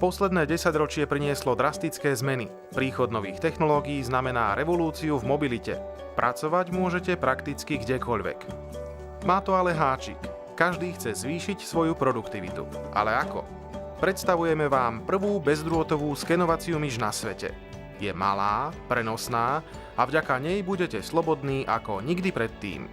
Posledné 10-ročie prinieslo drastické zmeny. Príchod nových technológií znamená revolúciu v mobilite. Pracovať môžete prakticky kdekoľvek. Má to ale háčik. Každý chce zvýšiť svoju produktivitu. Ale ako? Predstavujeme vám prvú bezdrôtovú skenovaciu myš na svete. Je malá, prenosná a vďaka nej budete slobodní ako nikdy predtým.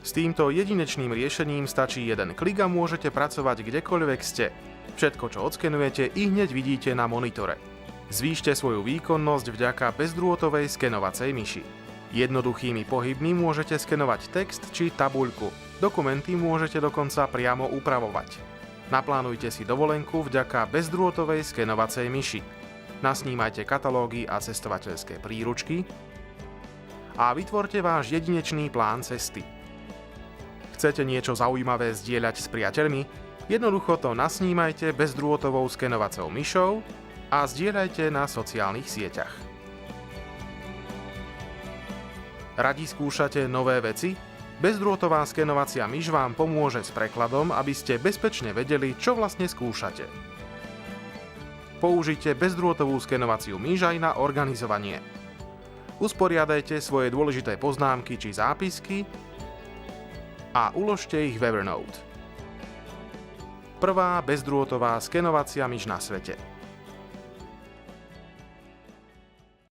S týmto jedinečným riešením stačí jeden klik a môžete pracovať kdekoľvek ste. Všetko, čo odskenujete, i hneď vidíte na monitore. Zvýšte svoju výkonnosť vďaka bezdrôtovej skenovacej myši. Jednoduchými pohybmi môžete skenovať text či tabuľku. Dokumenty môžete dokonca priamo upravovať. Naplánujte si dovolenku vďaka bezdrôtovej skenovacej myši. Nasnímajte katalógy a cestovateľské príručky a vytvorte váš jedinečný plán cesty. Chcete niečo zaujímavé zdieľať s priateľmi? Jednoducho to nasnímajte bezdrôtovou skenovacou myšou a zdieľajte na sociálnych sieťach. Radi skúšate nové veci? Bezdrôtová skenovacia myš vám pomôže s prekladom, aby ste bezpečne vedeli, čo vlastne skúšate. Použite bezdrôtovú skenovaciu myš aj na organizovanie. Usporiadajte svoje dôležité poznámky či zápisky a uložte ich v Evernote. Prvá bezdrôtová skenovacia myš na svete.